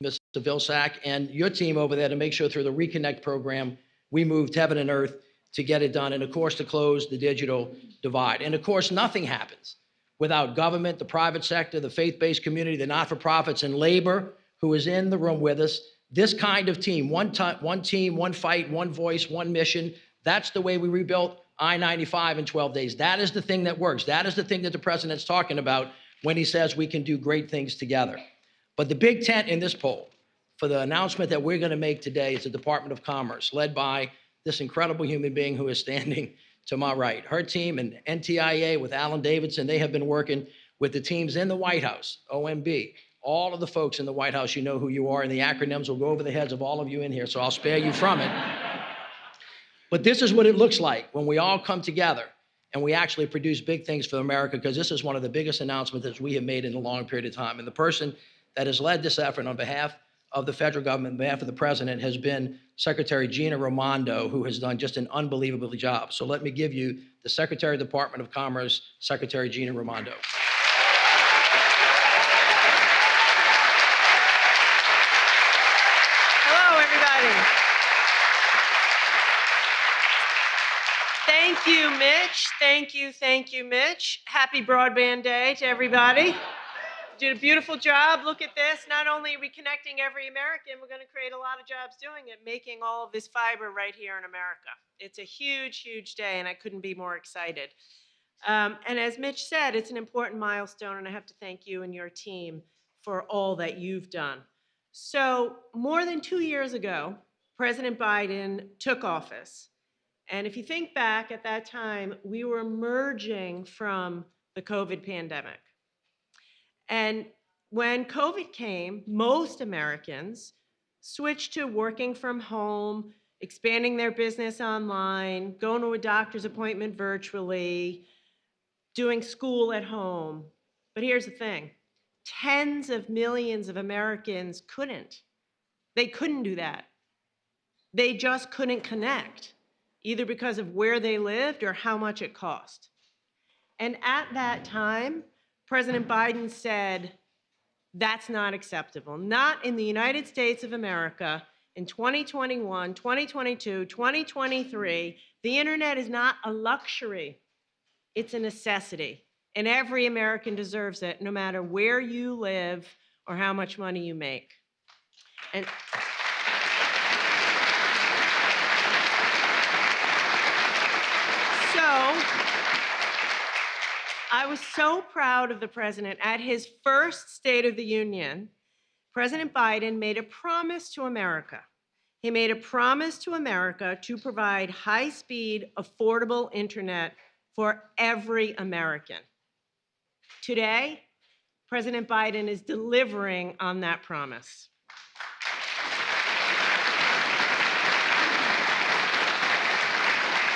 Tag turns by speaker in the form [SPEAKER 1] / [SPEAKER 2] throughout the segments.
[SPEAKER 1] Mr. Vilsack, and your team over there to make sure through the Reconnect program, we moved heaven and earth to get it done. And of course, to close the digital divide. And of course, nothing happens without government, the private sector, the faith-based community, the not-for-profits, and labor, who is in the room with us. This kind of team, one team, one fight, one voice, one mission. That's the way we rebuilt I-95 in 12 days. That is the thing that works. That is the thing that the president's talking about when he says we can do great things together. But the big tent in this poll for the announcement that we're going to make today is the Department of Commerce, led by this incredible human being who is standing to my right. Her team and NTIA with Alan Davidson, they have been working with the teams in the White House, OMB, all of the folks in the White House, you know who you are, and the acronyms will go over the heads of all of you in here, so I'll spare you from it. But this is what it looks like when we all come together and we actually produce big things for America, because this is one of the biggest announcements that we have made in a long period of time. And the person that has led this effort on behalf of the federal government, on behalf of the president, has been Secretary Gina Raimondo, who has done just an unbelievable job. So let me give you the Secretary of the Department of Commerce, Secretary Gina Raimondo.
[SPEAKER 2] Hello, everybody. Thank you, Mitch. Thank you, Mitch. Happy Broadband Day to everybody. Did a beautiful job. Look at this. Not only are we connecting every American, we're going to create a lot of jobs doing it, making all of this fiber right here in America. It's a huge, huge day, and I couldn't be more excited. And as Mitch said, it's an important milestone, and I have to thank you and your team for all that you've done. So more than 2 years ago, President Biden took office. And if you think back at that time, we were emerging from the COVID pandemic. And when COVID came, most Americans switched to working from home, expanding their business online, going to a doctor's appointment virtually, doing school at home. But here's the thing, tens of millions of Americans couldn't. They couldn't do that. They just couldn't connect, either because of where they lived or how much it cost. And at that time, President Biden said, that's not acceptable. Not in the United States of America in 2021, 2022, 2023. The internet is not a luxury. It's a necessity. And every American deserves it, no matter where you live or how much money you make. And so, I was so proud of the president. At his first State of the Union, President Biden made a promise to America. He made a promise to America to provide high-speed, affordable internet for every American. Today, President Biden is delivering on that promise.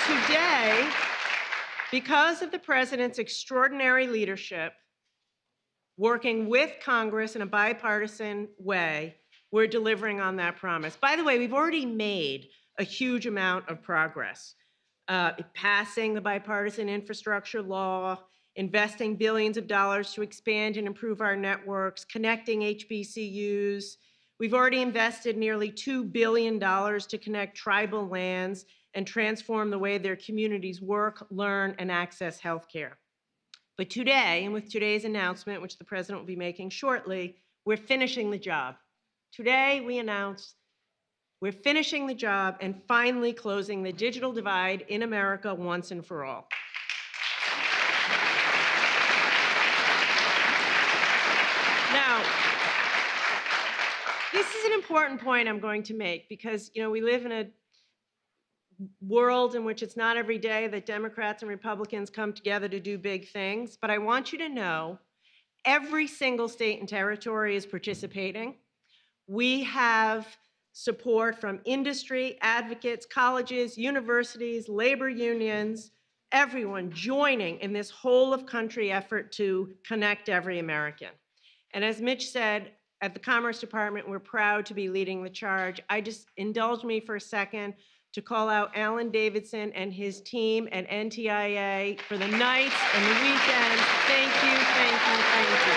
[SPEAKER 2] Today, because of the president's extraordinary leadership, working with Congress in a bipartisan way, we're delivering on that promise. By the way, we've already made a huge amount of progress. Passing the bipartisan infrastructure law, investing billions of dollars to expand and improve our networks, connecting HBCUs. We've already invested nearly $2 billion to connect tribal lands and transform the way their communities work, learn, and access healthcare. But today, and with today's announcement, which the president will be making shortly, we're finishing the job. Today, we announced we're finishing the job and finally closing the digital divide in America once and for all. Now, this is an important point I'm going to make because, we live in a world in which it's not every day that Democrats and Republicans come together to do big things, but I want you to know every single state and territory is participating. We have support from industry, advocates, colleges, universities, labor unions, everyone joining in this whole of country effort to connect every American. And as Mitch said, at the Commerce Department, we're proud to be leading the charge. Indulge me for a second to call out Alan Davidson and his team at NTIA for the nights and the weekends. Thank you, thank you, thank you.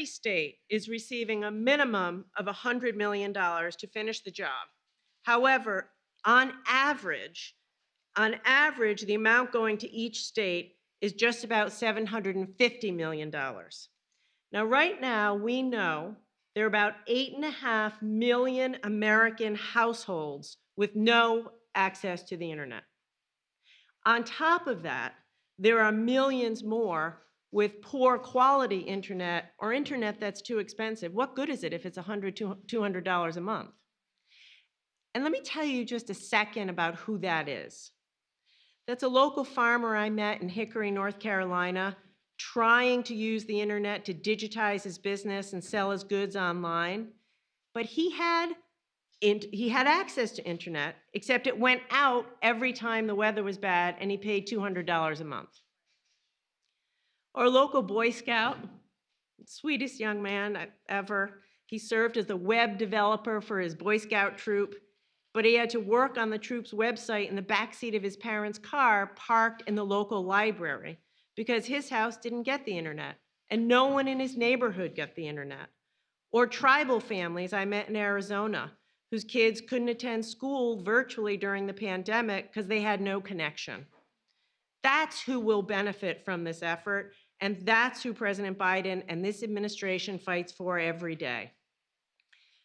[SPEAKER 2] every state is receiving a minimum of $100 million to finish the job. However, on average, the amount going to each state is just about $750 million. Now, right now, we know there are about 8.5 million American households with no access to the internet. On top of that, there are millions more with poor quality internet or internet that's too expensive. What good is it if it's $100, $200 a month? And let me tell you just a second about who that is. That's a local farmer I met in Hickory, North Carolina, trying to use the internet to digitize his business and sell his goods online. But he had access to internet, except it went out every time the weather was bad, and he paid $200 a month. Our local Boy Scout, sweetest young man ever, he served as the web developer for his Boy Scout troop, but he had to work on the troop's website in the backseat of his parents' car parked in the local library because his house didn't get the internet, and no one in his neighborhood got the internet. Or tribal families I met in Arizona, whose kids couldn't attend school virtually during the pandemic because they had no connection. That's who will benefit from this effort, and that's who President Biden and this administration fights for every day.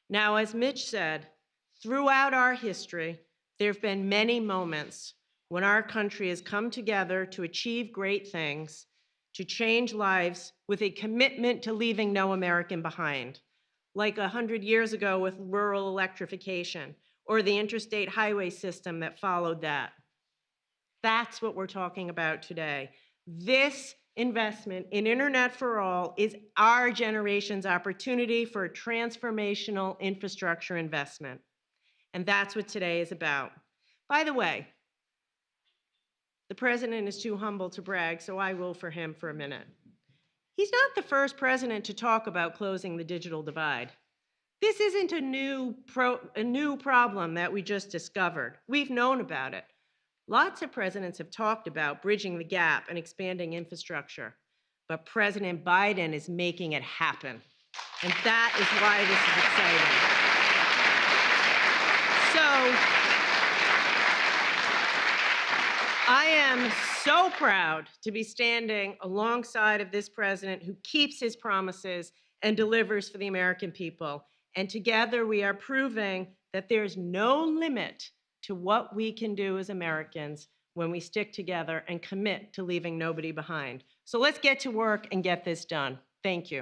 [SPEAKER 2] Now, as Mitch said, throughout our history, there have been many moments when our country has come together to achieve great things, to change lives with a commitment to leaving no American behind, like 100 years ago with rural electrification, or the interstate highway system that followed that. That's what we're talking about today. This investment in Internet for All is our generation's opportunity for a transformational infrastructure investment. And that's what today is about. By the way, the president is too humble to brag, so I will for him for a minute. He's not the first president to talk about closing the digital divide. This isn't a new problem that we just discovered. We've known about it. Lots of presidents have talked about bridging the gap and expanding infrastructure, but President Biden is making it happen. And that is why this is exciting. So, I am so proud to be standing alongside of this president who keeps his promises and delivers for the American people. And together we are proving that there's no limit to what we can do as Americans when we stick together and commit to leaving nobody behind. So let's get to work and get this done. Thank you.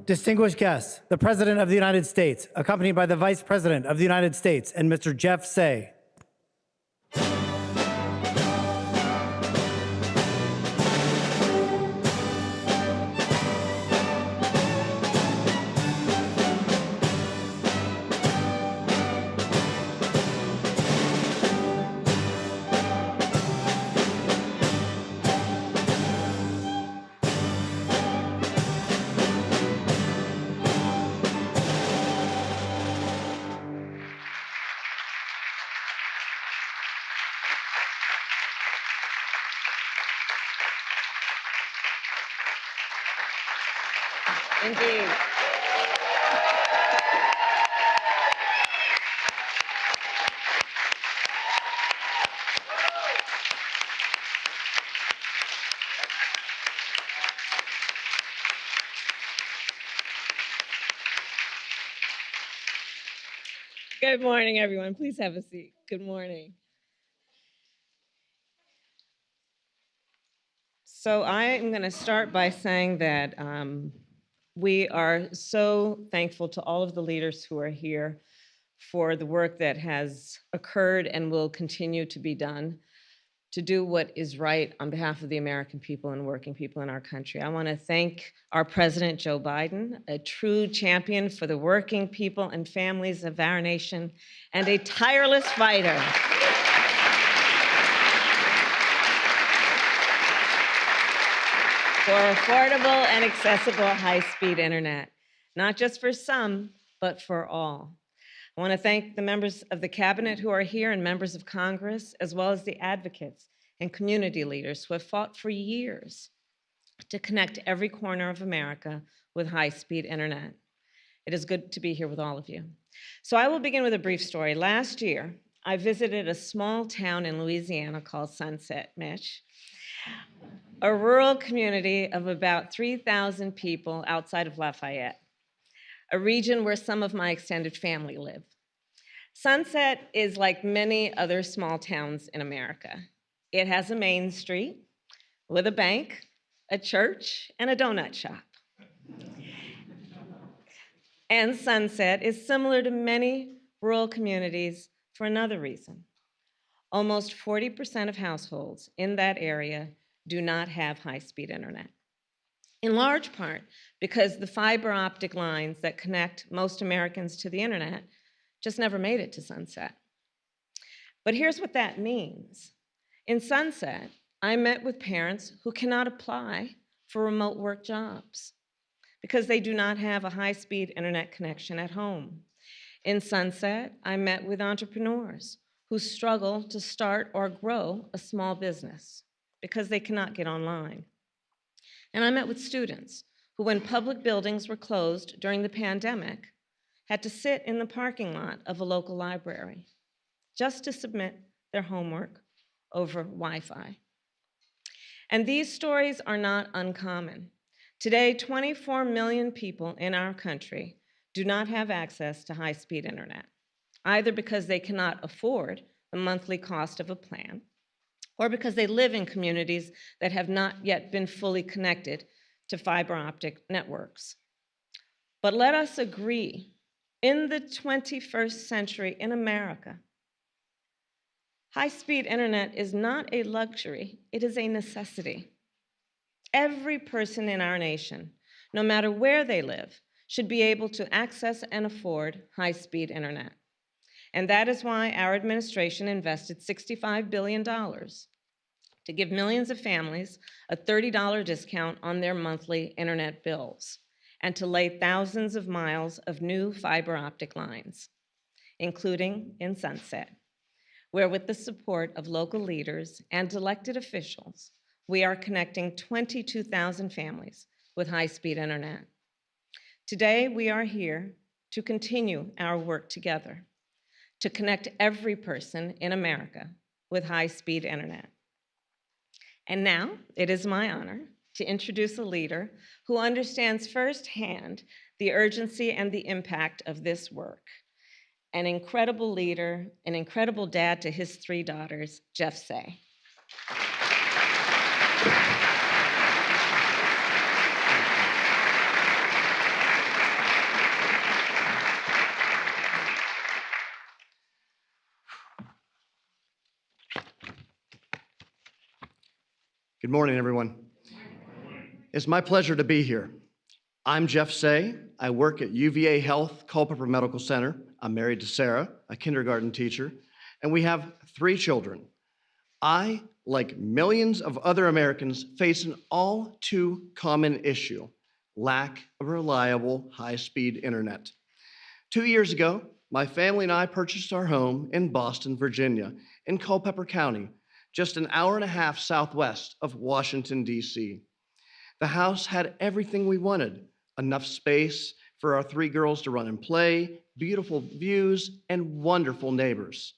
[SPEAKER 3] Distinguished guests, the President of the United States, accompanied by the Vice President of the United States and Mr. Jeff Say.
[SPEAKER 2] Indeed.
[SPEAKER 4] Good morning, everyone. Please have a seat. Good morning. So I am going to start by saying that we are so thankful to all of the leaders who are here for the work that has occurred and will continue to be done to do what is right on behalf of the American people and working people in our country. I want to thank our President, Joe Biden, a true champion for the working people and families of our nation, and a tireless fighter for affordable and accessible high-speed internet, not just for some, but for all. I want to thank the members of the cabinet who are here and members of Congress, as well as the advocates and community leaders who have fought for years to connect every corner of America with high-speed internet. It is good to be here with all of you. So I will begin with a brief story. Last year, I visited a small town in Louisiana called Sunset, Mitch, a rural community of about 3,000 people outside of Lafayette, a region where some of my extended family live. Sunset is like many other small towns in America. It has a main street with a bank, a church, and a donut shop. And Sunset is similar to many rural communities for another reason. Almost 40% of households in that area do not have high-speed internet. In large part because the fiber optic lines that connect most Americans to the internet just never made it to Sunset. But here's what that means. In Sunset, I met with parents who cannot apply for remote work jobs because they do not have a high-speed internet connection at home. In Sunset, I met with entrepreneurs who struggle to start or grow a small business because they cannot get online. And I met with students who, when public buildings were closed during the pandemic, had to sit in the parking lot of a local library just to submit their homework over Wi-Fi. And these stories are not uncommon. Today, 24 million people in our country do not have access to high-speed internet, either because they cannot afford the monthly cost of a plan, or because they live in communities that have not yet been fully connected to fiber optic networks. But let us agree, in the 21st century in America, high-speed internet is not a luxury, it is a necessity. Every person in our nation, no matter where they live, should be able to access and afford high-speed internet. And that is why our administration invested $65 billion to give millions of families a $30 discount on their monthly internet bills, and to lay thousands of miles of new fiber optic lines, including in Sunset, where with the support of local leaders and elected officials, we are connecting 22,000 families with high-speed internet. Today, we are here to continue our work together, to connect every person in America with high-speed internet. And now, it is my honor to introduce a leader who understands firsthand the urgency and the impact of this work. An incredible leader, an incredible dad to his 3 daughters, Jeff Say.
[SPEAKER 5] Good morning, everyone. It's my pleasure to be here. I'm Jeff Say. I work at UVA Health Culpeper Medical Center. I'm married to Sarah, a kindergarten teacher, and we have 3 children. I, like millions of other Americans, face an all too common issue: lack of reliable high-speed internet. 2 years ago, my family and I purchased our home in Boston, Virginia, in Culpeper County, just an hour and a half southwest of Washington, D.C. The house had everything we wanted: enough space for our 3 girls to run and play, beautiful views, and wonderful neighbors.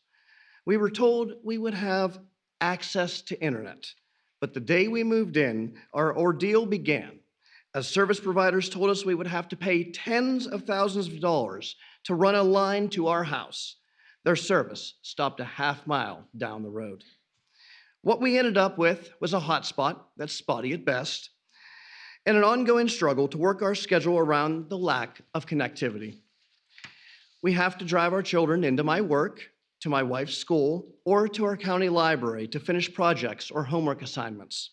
[SPEAKER 5] We were told we would have access to internet, but the day we moved in, our ordeal began, as service providers told us we would have to pay tens of thousands of dollars to run a line to our house. Their service stopped a half-mile down the road. What we ended up with was a hotspot that's spotty at best, and an ongoing struggle to work our schedule around the lack of connectivity. We have to drive our children into my work, to my wife's school, or to our county library to finish projects or homework assignments.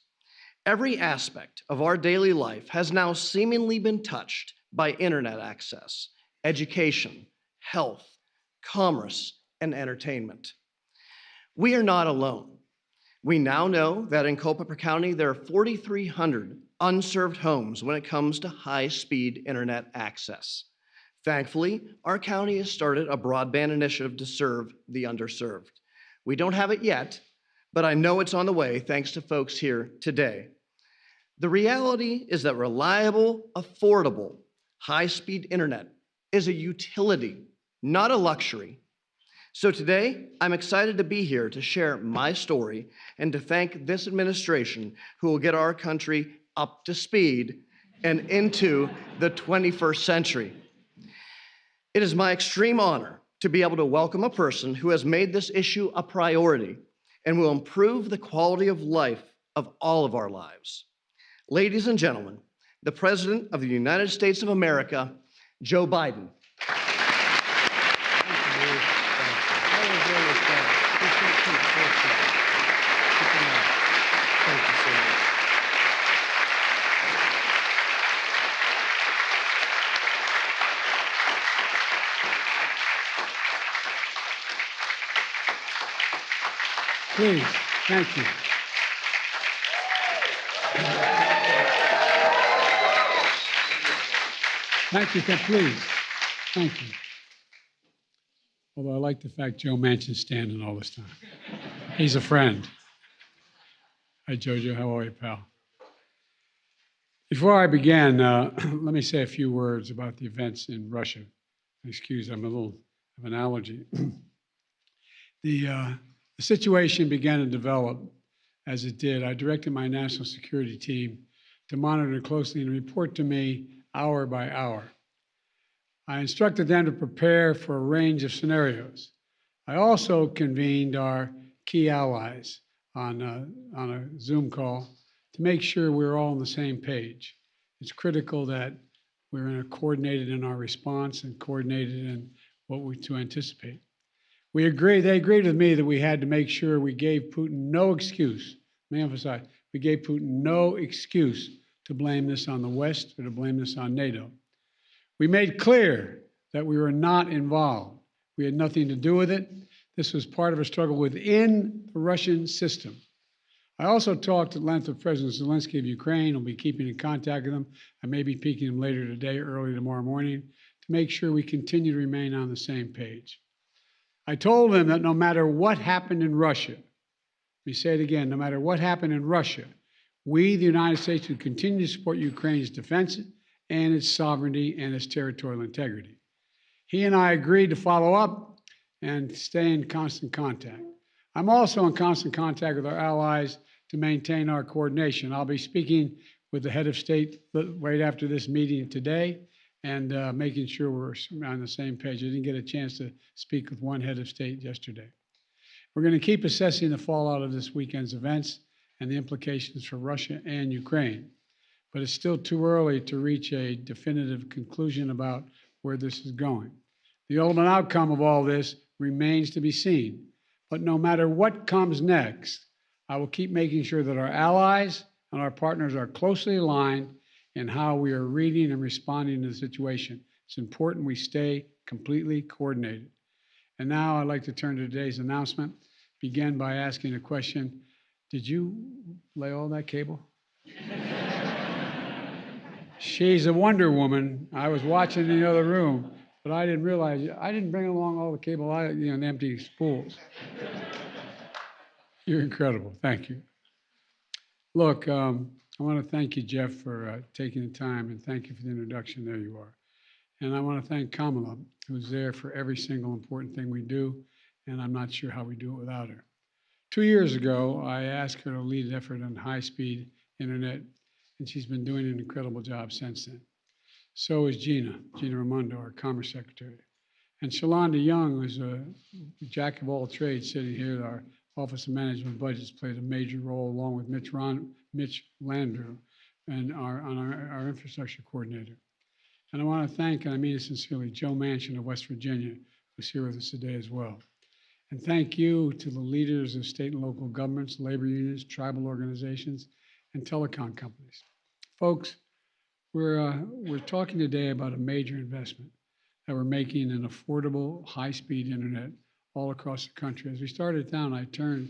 [SPEAKER 5] Every aspect of our daily life has now seemingly been touched by internet access, education, health, commerce, and entertainment. We are not alone. We now know that in Culpeper County, there are 4,300 unserved homes when it comes to high-speed internet access. Thankfully, our county has started a broadband initiative to serve the underserved. We don't have it yet, but I know it's on the way thanks to folks here today. The reality is that reliable, affordable, high-speed internet is a utility, not a luxury. So today, I'm excited to be here to share my story and to thank this administration who will get our country up to speed and into the 21st century. It is my extreme honor to be able to welcome a person who has made this issue a priority and will improve the quality of life of all of our lives. Ladies and gentlemen, the President of the United States of America, Joe Biden.
[SPEAKER 6] Please, thank you. Thank you, please. Thank you. Although I like the fact Joe Manchin's standing all this time. He's a friend. Hi, Jojo. How are you, pal? Before I begin, let me say a few words about the events in Russia. Excuse, I'm a little of an allergy. The situation began to develop as it did. I directed my national security team to monitor closely and report to me hour by hour. I instructed them to prepare for a range of scenarios. I also convened our key allies on a Zoom call to make sure we're all on the same page. It's critical that we're coordinated in our response and coordinated in what we to anticipate. They agreed with me that we had to make sure we gave Putin no excuse. Let me emphasize, we gave Putin no excuse to blame this on the West or to blame this on NATO. We made clear that we were not involved. We had nothing to do with it. This was part of a struggle within the Russian system. I also talked at length with President Zelensky of Ukraine. I'll be keeping in contact with him. I may be peeking him later today, early tomorrow morning, to make sure we continue to remain on the same page. I told him that no matter what happened in Russia, let me say it again, no matter what happened in Russia, we, the United States, would continue to support Ukraine's defense and its sovereignty and its territorial integrity. He and I agreed to follow up and stay in constant contact. I'm also in constant contact with our allies to maintain our coordination. I'll be speaking with the head of state right after this meeting today and making sure we're on the same page. I didn't get a chance to speak with one head of state yesterday. We're going to keep assessing the fallout of this weekend's events and the implications for Russia and Ukraine. But it's still too early to reach a definitive conclusion about where this is going. The ultimate outcome of all this remains to be seen. But no matter what comes next, I will keep making sure that our allies and our partners are closely aligned in how we are reading and responding to the situation. It's important we stay completely coordinated. And now I'd like to turn to today's announcement. Begin by asking a question. Did you lay all that cable? She's a Wonder Woman. I was watching in the other room, but I didn't realize, I didn't bring along all the cable, and empty spools. You're incredible. Thank you. Look, I want to thank you, Jeff, for taking the time, and thank you for the introduction. There you are. And I want to thank Kamala, who's there for every single important thing we do, and I'm not sure how we do it without her. 2 years ago, I asked her to lead an effort on high-speed internet, and she's been doing an incredible job since then. So is Gina Raimondo, our Commerce Secretary. And Shalonda Young, who's a jack of all trades, sitting here at our Office of Management Budgets, played a major role along with Mitch Landrieu and our infrastructure coordinator. And I want to thank, and I mean it sincerely, Joe Manchin of West Virginia, who's here with us today as well. And thank you to the leaders of state and local governments, labor unions, tribal organizations, and telecom companies. Folks, we're talking today about a major investment that we're making in affordable, high-speed internet all across the country. As we started down, I turned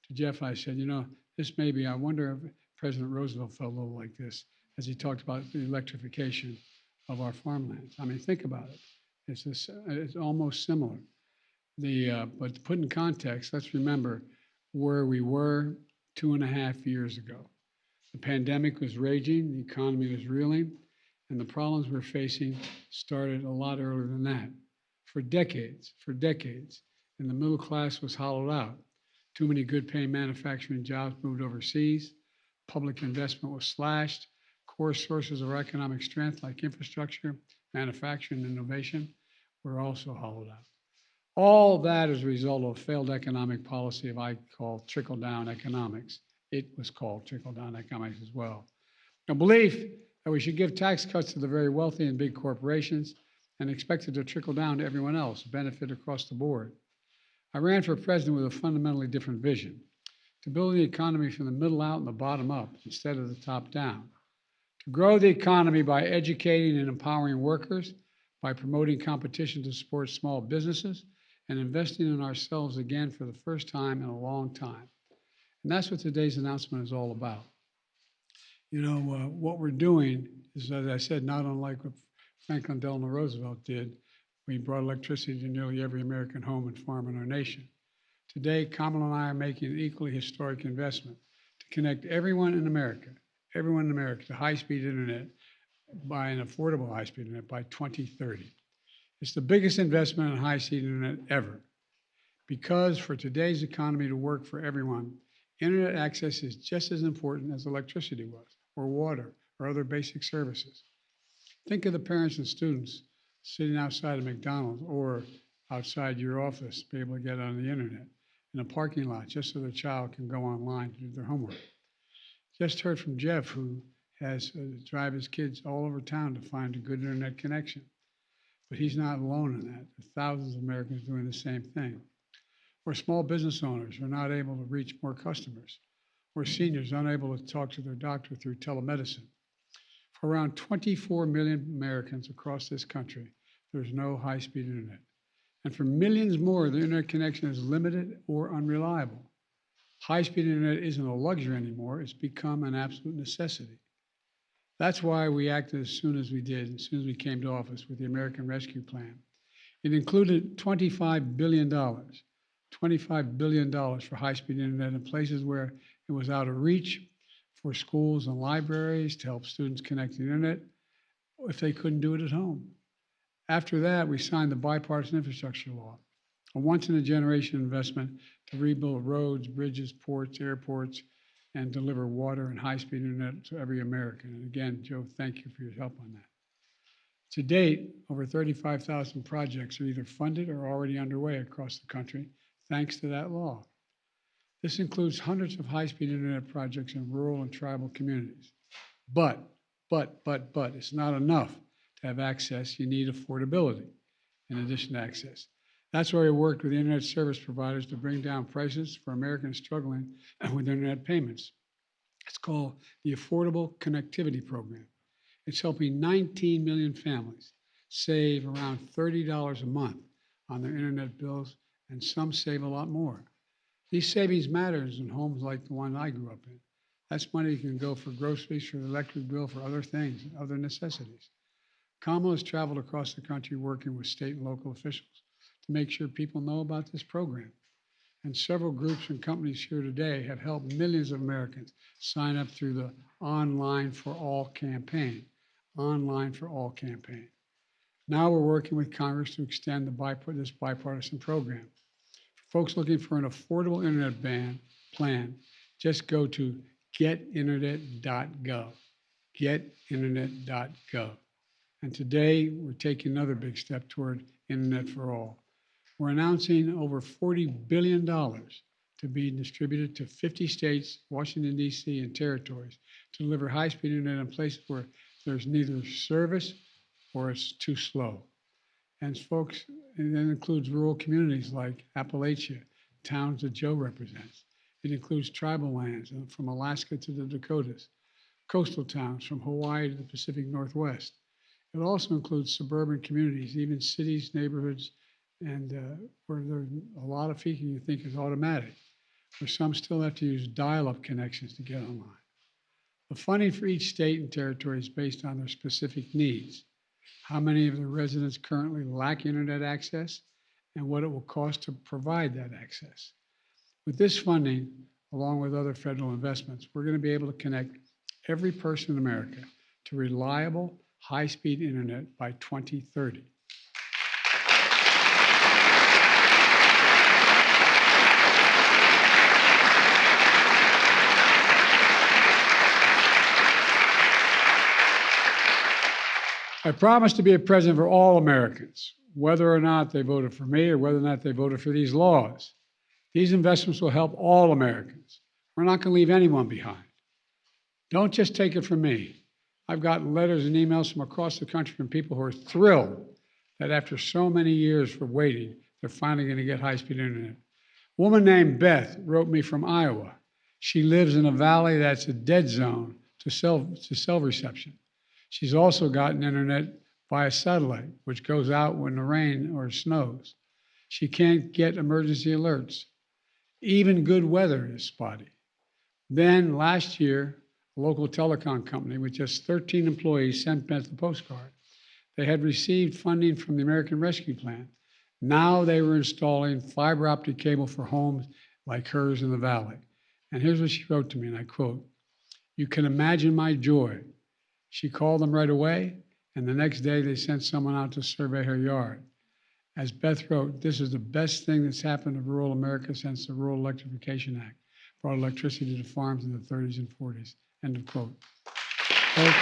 [SPEAKER 6] to Jeff. I said, you know, this may be, I wonder if President Roosevelt felt a little like this as he talked about the electrification of our farmlands. I mean, think about it. It's almost similar. But to put in context, let's remember where we were 2.5 years ago. The pandemic was raging, the economy was reeling, and the problems we're facing started a lot earlier than that. For decades, and the middle class was hollowed out. Too many good-paying manufacturing jobs moved overseas. Public investment was slashed. Core sources of economic strength like infrastructure, manufacturing, and innovation were also hollowed out. All that is a result of failed economic policy of I call trickle-down economics. It was called trickle-down economics as well. A belief that we should give tax cuts to the very wealthy and big corporations and expect it to trickle down to everyone else, benefit across the board. I ran for president with a fundamentally different vision, to build the economy from the middle out and the bottom up instead of the top down. To grow the economy by educating and empowering workers, by promoting competition to support small businesses, and investing in ourselves again for the first time in a long time. And that's what today's announcement is all about. You know, what we're doing is, as I said, not unlike what Franklin Delano Roosevelt did. We brought electricity to nearly every American home and farm in our nation. Today, Kamala and I are making an equally historic investment to connect everyone in America to high-speed internet by an affordable high-speed internet by 2030. It's the biggest investment in high-speed internet ever, because for today's economy to work for everyone, internet access is just as important as electricity was, or water, or other basic services. Think of the parents and students sitting outside of McDonald's or outside your office, be able to get on the internet in a parking lot just so their child can go online to do their homework. Just heard from Jeff, who has to drive his kids all over town to find a good internet connection. But he's not alone in that. There's thousands of Americans doing the same thing. Or small business owners are not able to reach more customers. Or seniors unable to talk to their doctor through telemedicine. For around 24 million Americans across this country, there's no high-speed internet. And for millions more, the internet connection is limited or unreliable. High-speed internet isn't a luxury anymore. It's become an absolute necessity. That's why we acted as soon as we did, as soon as we came to office with the American Rescue Plan. It included $25 billion for high-speed internet in places where it was out of reach, for schools and libraries to help students connect to the internet if they couldn't do it at home. After that, we signed the Bipartisan Infrastructure Law, a once-in-a-generation investment to rebuild roads, bridges, ports, airports, and deliver water and high-speed internet to every American. And again, Joe, thank you for your help on that. To date, over 35,000 projects are either funded or already underway across the country, thanks to that law. This includes hundreds of high-speed internet projects in rural and tribal communities. But, it's not enough to have access. You need affordability in addition to access. That's why we worked with internet service providers to bring down prices for Americans struggling with internet payments. It's called the Affordable Connectivity Program. It's helping 19 million families save around $30 a month on their internet bills, and some save a lot more. These savings matters in homes like the one I grew up in. That's money you can go for groceries, for the electric bill, for other things, other necessities. Kamala has traveled across the country working with state and local officials to make sure people know about this program. And several groups and companies here today have helped millions of Americans sign up through the Online for All campaign. Online for All campaign. Now we're working with Congress to extend this bipartisan program. For folks looking for an affordable internet plan, just go to getinternet.gov. Getinternet.gov. And today we're taking another big step toward Internet for All. We're announcing over $40 billion to be distributed to 50 states, Washington, D.C., and territories to deliver high-speed internet in places where there's neither service or it's too slow. And folks, and that includes rural communities like Appalachia, towns that Joe represents. It includes tribal lands from Alaska to the Dakotas, coastal towns from Hawaii to the Pacific Northwest. It also includes suburban communities, even cities, neighborhoods, and where there's a lot of feeding you think is automatic, where some still have to use dial-up connections to get online. The funding for each state and territory is based on their specific needs, how many of the residents currently lack internet access, and what it will cost to provide that access. With this funding, along with other federal investments, we're going to be able to connect every person in America to reliable, high-speed internet by 2030. I promise to be a president for all Americans, whether or not they voted for me or whether or not they voted for these laws. These investments will help all Americans. We're not going to leave anyone behind. Don't just take it from me. I've gotten letters and emails from across the country from people who are thrilled that after so many years for waiting, they're finally going to get high-speed internet. A woman named Beth wrote me from Iowa. She lives in a valley that's a dead zone to cell reception. She's also gotten internet via satellite, which goes out when the rain or snows. She can't get emergency alerts. Even good weather is spotty. Then last year, a local telecom company with just 13 employees sent Beth a postcard. They had received funding from the American Rescue Plan. Now they were installing fiber optic cable for homes like hers in the valley. And here's what she wrote to me, and I quote, "You can imagine my joy." She called them right away, and the next day they sent someone out to survey her yard. As Beth wrote, "This is the best thing that's happened to rural America since the Rural Electrification Act brought electricity to farms in the 30s and 40s. End of quote. Folks,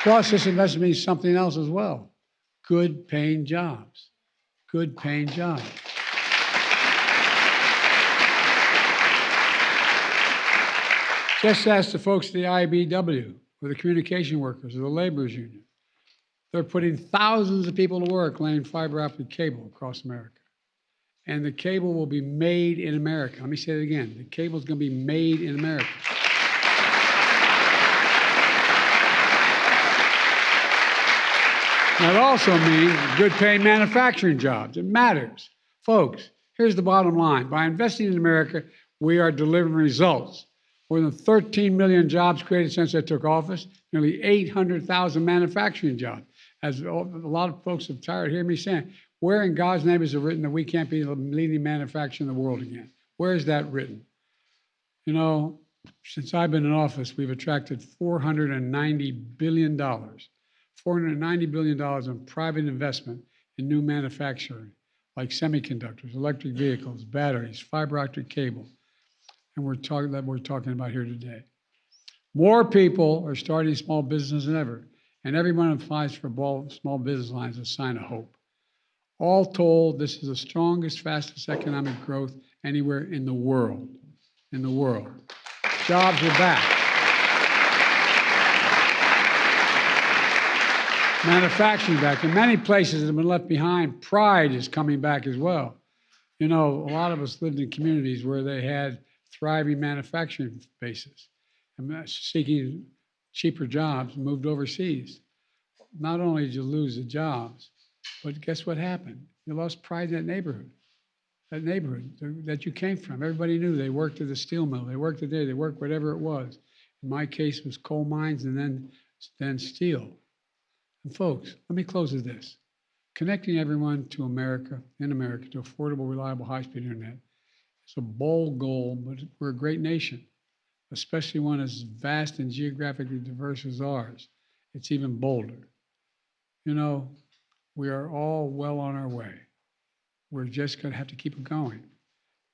[SPEAKER 6] plus, this investment means something else as well. Good paying jobs. Good paying jobs. Just ask the folks at the IBEW, or the communication workers, or the laborers union. They're putting thousands of people to work laying fiber optic cable across America. And the cable will be made in America. Let me say it again. The cable is going to be made in America. That also means good paying manufacturing jobs. It matters. Folks, here's the bottom line. By investing in America, we are delivering results. More than 13 million jobs created since I took office, nearly 800,000 manufacturing jobs. As a lot of folks have tired of hearing me saying, where in God's name is it written that we can't be the leading manufacturer in the world again? Where is that written? You know, since I've been in office, we've attracted $490 billion. $490 billion in private investment in new manufacturing, like semiconductors, electric vehicles, batteries, fiber optic cable, and we're talking about here today. More people are starting small business than ever, and everyone who applies for small business lines is a sign of hope. All told, this is the strongest, fastest economic growth anywhere in the world. In the world. Jobs are back. Manufacturing back. In many places that have been left behind, pride is coming back as well. You know, a lot of us lived in communities where they had thriving manufacturing bases and seeking cheaper jobs moved overseas. Not only did you lose the jobs, but guess what happened? You lost pride in that neighborhood that you came from. Everybody knew they worked at the steel mill, they worked there, they worked whatever it was. In my case, it was coal mines and then steel. And folks, let me close with this. Connecting everyone to America, in America, to affordable, reliable, high-speed internet is a bold goal, but we're a great nation, especially one as vast and geographically diverse as ours. It's even bolder. You know, we are all well on our way. We're just going to have to keep it going.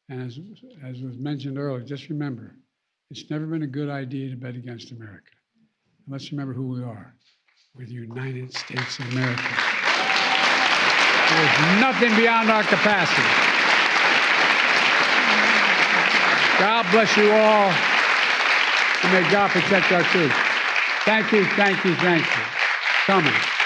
[SPEAKER 6] And as was mentioned earlier, just remember, it's never been a good idea to bet against America. And let's remember who we are. We're the United States of America. There's nothing beyond our capacity. God bless you all, and may God protect our troops. Thank you, thank you, thank you. Coming.